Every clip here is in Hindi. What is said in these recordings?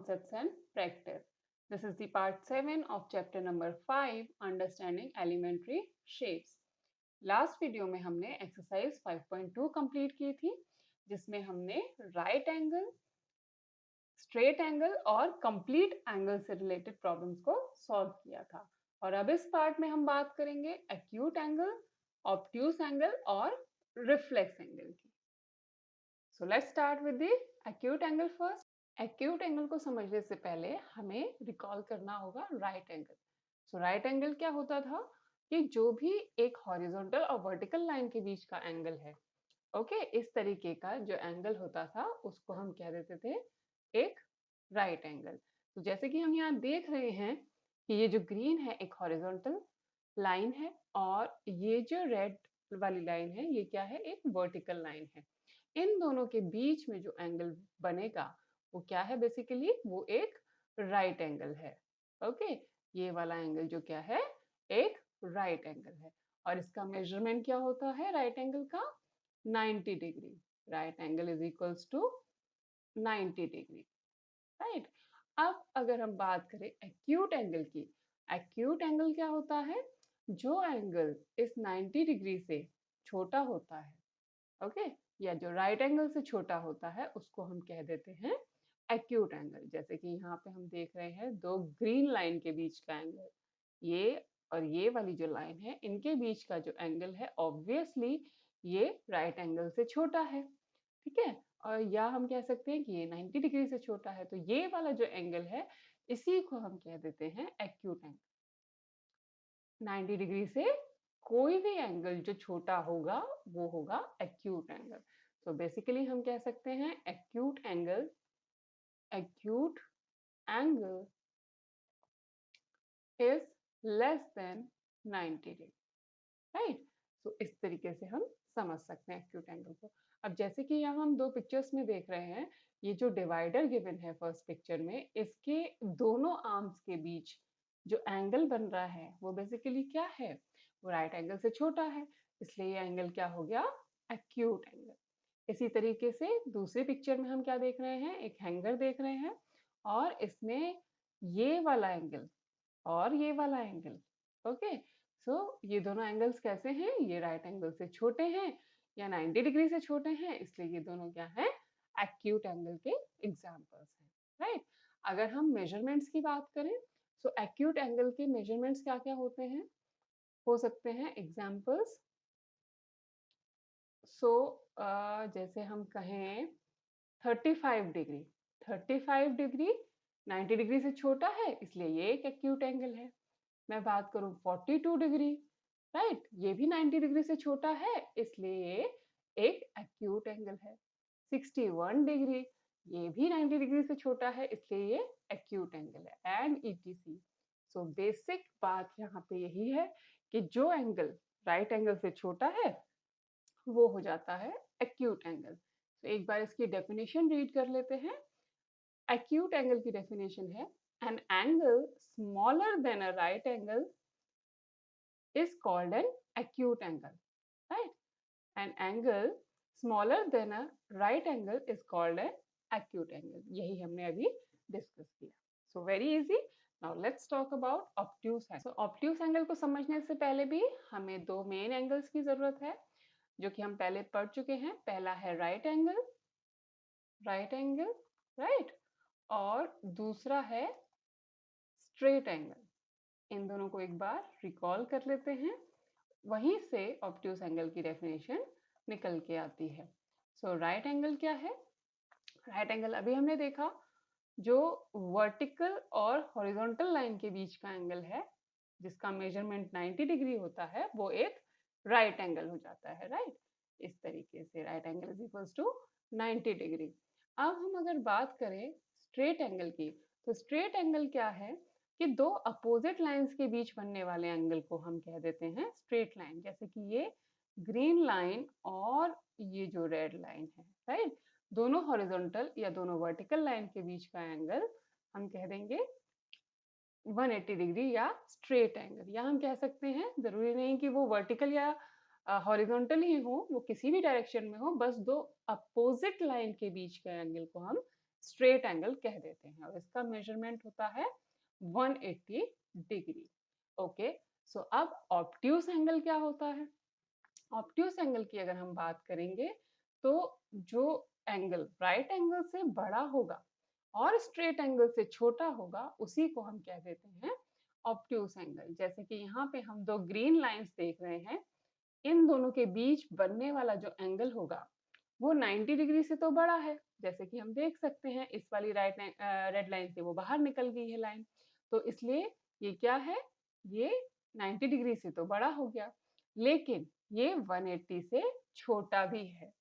concepts and practice. This is the part 7 of chapter number 5, Understanding Elementary Shapes. Last video में हमने एक्सरसाइज 5.2 कंप्लीट की थी, जिसमें हमने राइट एंगल, स्ट्रेट एंगल और कंप्लीट एंगल से रिलेटेड प्रॉब्लम्स को सॉल्व किया था। और अब इस पार्ट में हम बात करेंगे एक्यूट एंगल, ऑब्ट्यूस एंगल और रिफ्लेक्स एंगल की। So let's start with the acute angle first. Acute angle को समझने से पहले हमें रिकॉल करना होगा राइट एंगल। सो राइट एंगल क्या होता था कि जो भी एक हॉरिजॉन्टल और वर्टिकल लाइन के बीच का एंगल है, ओके, इस तरीके का जो एंगल होता था उसको हम कह देते थे एक राइट एंगल। तो जैसे कि हम यहाँ देख रहे हैं कि ये जो ग्रीन है एक हॉरिजॉन्टल लाइन है और ये जो रेड वाली लाइन है ये क्या है, एक वर्टिकल लाइन है। इन दोनों के बीच में जो एंगल बनेगा वो क्या है, बेसिकली वो एक राइट एंगल है। ओके, ये वाला एंगल जो क्या है, एक राइट एंगल है। और इसका मेजरमेंट क्या होता है राइट एंगल का, 90 degree. Right angle is equals to 90 degree, right. अब अगर हम बात करें एक्यूट एंगल की, एक्यूट एंगल क्या होता है, जो एंगल इस 90 डिग्री से छोटा होता है, ओके, या जो राइट एंगल से छोटा होता है उसको हम कह देते हैं एक्यूट एंगल। जैसे कि यहाँ पे हम देख रहे हैं दो ग्रीन लाइन के बीच का एंगल, ये और ये वाली जो लाइन है इनके बीच का जो एंगल है ऑब्वियसली ये राइट एंगल से छोटा है, ठीक है। और या हम कह सकते हैं कि ये 90 डिग्री से छोटा है, तो ये वाला जो एंगल है इसी को हम कह देते हैं एक्यूट एंगल। 90 डिग्री से कोई भी एंगल जो छोटा होगा वो होगा एक्यूट एंगल। तो बेसिकली हम कह सकते हैं acute angle is less than 90 degree, right. So इस तरीके से हम समझ सकते हैं एक्यूट एंगल को। अब जैसे कि यहाँ हम दो पिक्चर्स में देख रहे हैं, ये जो डिवाइडर गिवन है फर्स्ट पिक्चर में, इसके दोनों आर्म्स के बीच जो एंगल बन रहा है वो बेसिकली क्या है, वो राइट एंगल से छोटा है, इसलिए ये एंगल क्या हो गया, एक्यूट एंगल। इसी तरीके से दूसरे पिक्चर में हम क्या देख रहे हैं, एक हैंगर देख रहे हैं और इसमें ये वाला एंगल और ये वाला एंगल, ओके। सो ये दोनों एंगल्स कैसे हैं, ये राइट एंगल से छोटे हैं या 90 डिग्री से छोटे हैं, इसलिए ये दोनों क्या हैं, एक्यूट एंगल के एग्जांपल्स हैं, राइट। अगर हम मेजरमेंट्स की बात करें, सो एक्यूट एंगल के मेजरमेंट्स क्या क्या होते हैं, हो सकते हैं एग्जांपल्स। सो जैसे हम कहें 35 डिग्री, 35 डिग्री 90 डिग्री से छोटा है इसलिए ये एक एक्यूट एंगल है। मैं बात करूं 42 डिग्री, राइट, ये भी 90 डिग्री से छोटा है इसलिए ये एक एक्यूट एंगल है। 61 डिग्री, ये भी 90 डिग्री से छोटा है इसलिए ये एक्यूट एंगल है, एंड ईटीसी। सो बेसिक बात यहाँ पे यही है कि जो एंगल राइट एंगल से छोटा है वो हो जाता है एक्यूट एंगल। तो एक बार इसकी डेफिनेशन रीड कर लेते हैं। एक्यूट एंगल की डेफिनेशन है an angle smaller than a right angle is called an acute angle, right? An angle smaller than a right angle is called an acute angle. यही हमने अभी डिस्कस किया। So very easy. Now let's talk about obtuse angle. So obtuse angle को समझने से पहले भी हमें दो मेन एंगल्स की जरूरत है, जो कि हम पहले पढ़ चुके हैं। पहला है राइट एंगल, राइट, और दूसरा है स्ट्रेट एंगल। इन दोनों को एक बार रिकॉल कर लेते हैं, वहीं से ऑब्ट्यूस एंगल की डेफिनेशन निकल के आती है। सो राइट एंगल क्या है, राइट एंगल अभी हमने देखा जो वर्टिकल और हॉरिजॉन्टल लाइन के बीच का एंगल है जिसका मेजरमेंट 90 डिग्री होता है, वो एक राइट एंगल हो जाता है, राइट। इस तरीके से right angle is equals to 90 degree. अब हम अगर बात करें स्ट्रेट एंगल की, तो स्ट्रेट एंगल क्या है कि दो अपोजिट लाइंस के बीच बनने वाले एंगल को हम कह देते हैं स्ट्रेट लाइन। जैसे कि ये ग्रीन लाइन और ये जो रेड लाइन है, राइट, दोनों हॉरिजॉन्टल या दोनों वर्टिकल लाइन के बीच का एंगल हम कह देंगे 180 डिग्री या स्ट्रेट एंगल। या हम कह सकते हैं जरूरी नहीं कि वो वर्टिकल या हॉरिजॉन्टल ही हो, वो किसी भी डायरेक्शन में हो, बस दो अपोजिट लाइन के बीच के एंगल को हम स्ट्रेट एंगल कह देते हैं और इसका मेजरमेंट होता है 180 डिग्री। ओके, सो अब ऑब्ट्यूज एंगल क्या होता है? ऑब्ट्यूज एंगल की अगर हम बात करेंगे तो जो एंगल राइट एंगल से बड़ा होगा और स्ट्रेट एंगल से छोटा होगा उसी को हम कह देते हैं ऑब्ट्यूज एंगल। जैसे कि यहाँ पे हम दो ग्रीन लाइंस देख रहे हैं, इन दोनों के बीच बनने वाला जो एंगल होगा वो 90 डिग्री से तो बड़ा है, जैसे कि हम देख सकते हैं इस वाली रेड लाइन से वो बाहर निकल गई है लाइन, तो इसलिए ये क्या है, ये 90 डिग्री से तो बड़ा हो गया, लेकिन ये 180 से छोटा भी है।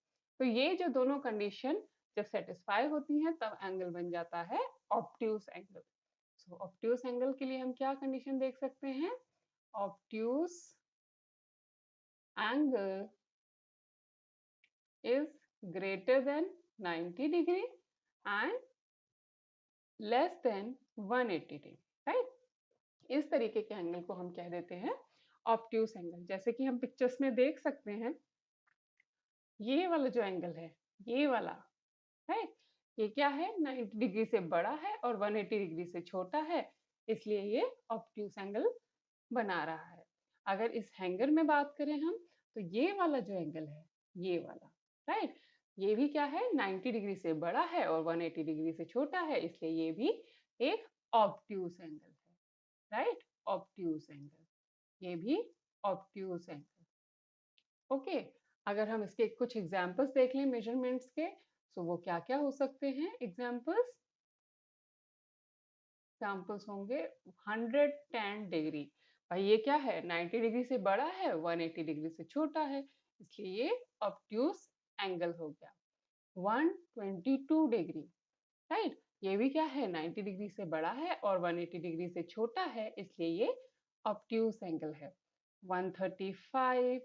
तो ये जो दोनों कंडीशन जब सेटिस्फाई होती हैं तब एंगल बन जाता है ऑब्ट्यूज एंगल। सो ऑब्ट्यूज एंगल के लिए हम क्या कंडीशन देख सकते हैं? Obtuse angle is greater than 90 degree and less than 180 degree, right? इस तरीके के एंगल को हम कह देते हैं ऑब्ट्यूज एंगल। जैसे कि हम पिक्चर्स में देख सकते हैं, ये वाला जो एंगल है, ये वाला, राइट, ये क्या है, 90 डिग्री से बड़ा है और 180 डिग्री से छोटा है, इसलिए ये ऑब्ट्यूज एंगल बना रहा है। अगर इस हैंगर में बात करें हम, तो ये वाला जो एंगल है, ये वाला, राइट, ये भी क्या है, 90 डिग्री से बड़ा है और 180 डिग्री से छोटा है, इसलिए ये भी एक ऑब्ट्यूज एंगल है, राइट, ऑब्ट्यूज एंगल, ये भी ऑब्ट्यूज एंगल। ओके, अगर हम इसके कुछ एग्जांपल्स देख लें मेजरमेंट्स के, तो वो क्या क्या हो सकते हैं एग्जांपल्स? एग्जाम्पल्स होंगे 110 डिग्री, भाई ये क्या है, 90 डिग्री से बड़ा है, 180 डिग्री से छोटा है, इसलिए ये ऑब्ट्यूज एंगल हो गया। 122 डिग्री, राइट, ये भी क्या है, 90 डिग्री से बड़ा है और 180 डिग्री से छोटा है, इसलिए ये ऑब्ट्यूज एंगल है। 135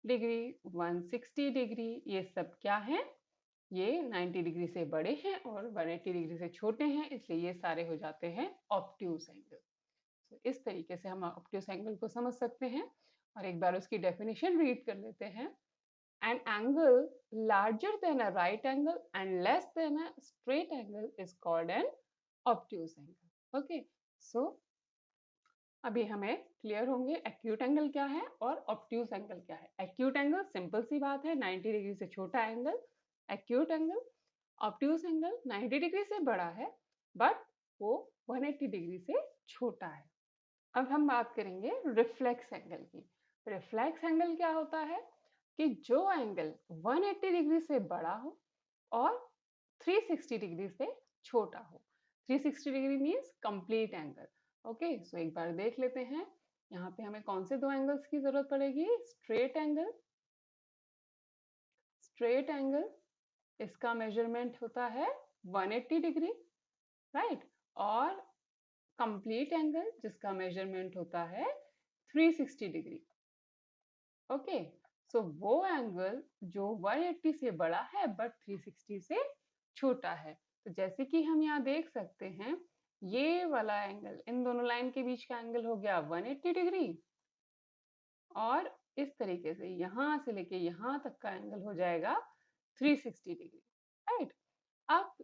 डिग्री, 160 डिग्री, ये सब क्या है, ये 90 डिग्री से बड़े हैं और 180 डिग्री से छोटे हैं, इसलिए ये सारे हो जाते हैं ऑब्ट्यूज एंगल। तो इस तरीके से हम ऑब्ट्यूज एंगल को समझ सकते हैं और एक बार उसकी डेफिनेशन रीड कर लेते हैं। An angle larger than a right angle and less than a straight angle is called an obtuse angle. Okay, so अभी हमें क्लियर होंगे एक्यूट एंगल क्या है और ऑब्ट्यूज एंगल क्या है। एक्यूट एंगल सिंपल सी बात है, 90 डिग्री से छोटा angle acute angle. Obtuse angle 90 degree से बड़ा है बट वो 180 डिग्री से छोटा है। अब हम बात करेंगे रिफ्लेक्स एंगल की। रिफ्लेक्स एंगल क्या होता है कि जो एंगल 180 डिग्री से बड़ा हो और 360 डिग्री से छोटा हो। 360 degree means complete angle. Okay, so एक बार देख लेते हैं यहाँ पे हमें कौन से दो एंगल्स की जरूरत पड़ेगी। स्ट्रेट एंगल, स्ट्रेट एंगल इसका मेजरमेंट होता है 180 डिग्री, राइट, और कंप्लीट एंगल जिसका मेजरमेंट होता है 360 डिग्री। ओके, सो वो एंगल जो 180 से बड़ा है बट 360 से छोटा है। तो जैसे कि हम यहाँ देख सकते हैं, ये वाला एंगल, इन दोनों लाइन के बीच का एंगल हो गया 180 डिग्री और इस तरीके से यहाँ से लेके यहाँ तक का एंगल हो जाएगा 360 डिग्री, राइट। अब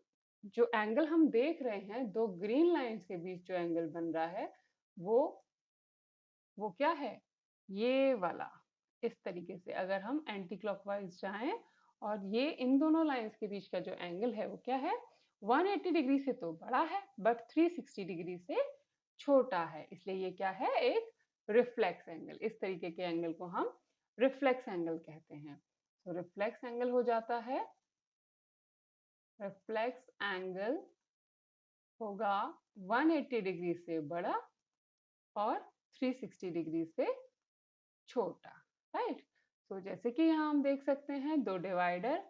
जो एंगल हम देख रहे हैं, दो ग्रीन लाइंस के बीच जो एंगल बन रहा है वो क्या है, ये वाला। इस तरीके से अगर हम एंटी क्लॉकवाइज जाएं और ये इन दोनों लाइंस के बीच का जो एंगल है वो क्या है, 180 डिग्री से तो बड़ा है बट 360 डिग्री से छोटा है, इसलिए ये क्या है, एक रिफ्लेक्स एंगल। इस तरीके के एंगल को हम रिफ्लेक्स एंगल कहते हैं। तो रिफ्लेक्स एंगल हो जाता है, रिफ्लेक्स एंगल होगा 180 डिग्री से बड़ा और 360 डिग्री से छोटा, राइट। तो जैसे कि यहाँ हम देख सकते हैं दो डिवाइडर,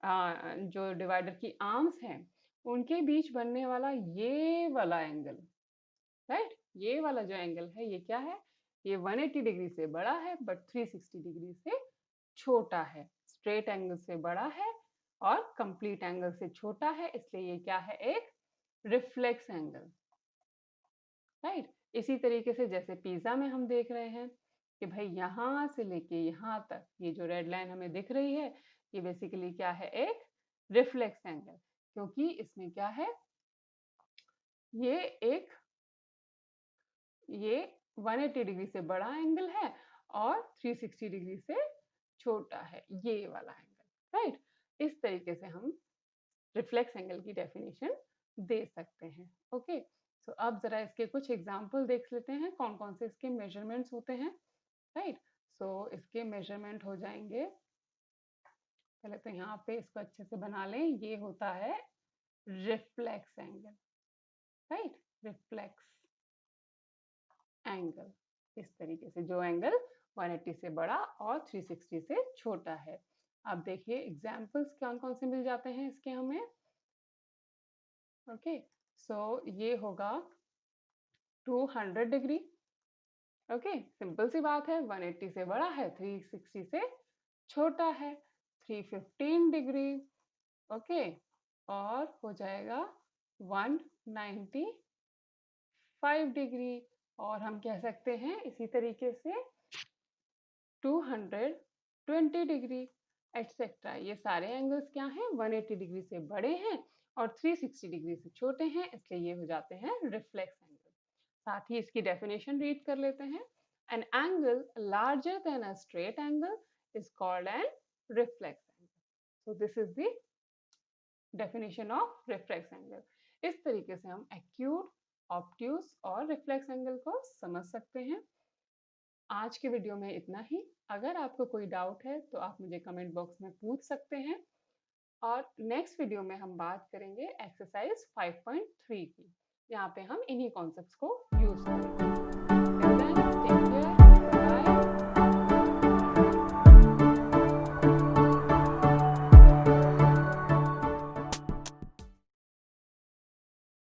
जो डिवाइडर की आर्म्स हैं उनके बीच बनने वाला ये वाला एंगल, राइट, ये वाला जो एंगल है ये क्या है, ये 180 डिग्री से बड़ा है बट 360 डिग्री से छोटा है। स्ट्रेट एंगल से बड़ा है और कंप्लीट एंगल से छोटा है, इसलिए ये क्या है, एक रिफ्लेक्स एंगल, राइट। इसी तरीके से जैसे पिज्जा में हम देख रहे हैं कि भाई यहाँ से लेके यहाँ तक ये जो रेड लाइन हमें दिख रही है, ये बेसिकली क्या है, एक रिफ्लेक्स एंगल, क्योंकि इसमें क्या है, ये 180 डिग्री से बड़ा एंगल है और 360 डिग्री से छोटा है, ये वाला एंगल, राइट। इस तरीके से हम रिफ्लेक्स एंगल की डेफिनेशन दे सकते हैं। ओके, सो अब जरा इसके कुछ एग्जाम्पल देख लेते हैं, कौन कौन से इसके मेजरमेंट्स होते हैं, राइट। सो इसके मेजरमेंट हो जाएंगे, पहले तो यहाँ पे इसको अच्छे से बना लें, ये होता है reflex angle, right, reflex angle. इस तरीके से जो एंगल 180 से बड़ा और 360 से छोटा है। अब देखिए एग्जाम्पल्स कौन कौन से मिल जाते हैं इसके हमें। ओके, सो ये होगा 200 डिग्री। ओके, सिंपल सी बात है, 180 से बड़ा है, 360 से छोटा है, 315 डिग्री। ओके, और हो जाएगा 195 डिग्री। और हम कह सकते हैं इसी तरीके से 220 डिग्री एटसेट्रा। ये सारे एंगल्स क्या हैं, 180 डिग्री से बड़े हैं और 360 डिग्री से छोटे हैं, इसलिए ये हो जाते हैं रिफ्लेक्स एंगल। साथ ही इसकी डेफिनेशन रीड कर लेते हैं। An angle larger than a straight angle is called an reflex angle. So this is the definition of reflex angle. इस तरीके से हम acute, obtuse और reflex angle को समझ सकते हैं। आज के वीडियो में इतना ही। अगर आपको कोई डाउट है तो आप मुझे कमेंट बॉक्स में पूछ सकते हैं, और नेक्स्ट वीडियो में हम बात करेंगे एक्सरसाइज 5.3 की। यहाँ पे हम इन्हीं कॉन्सेप्ट्स को यूज करेंगे।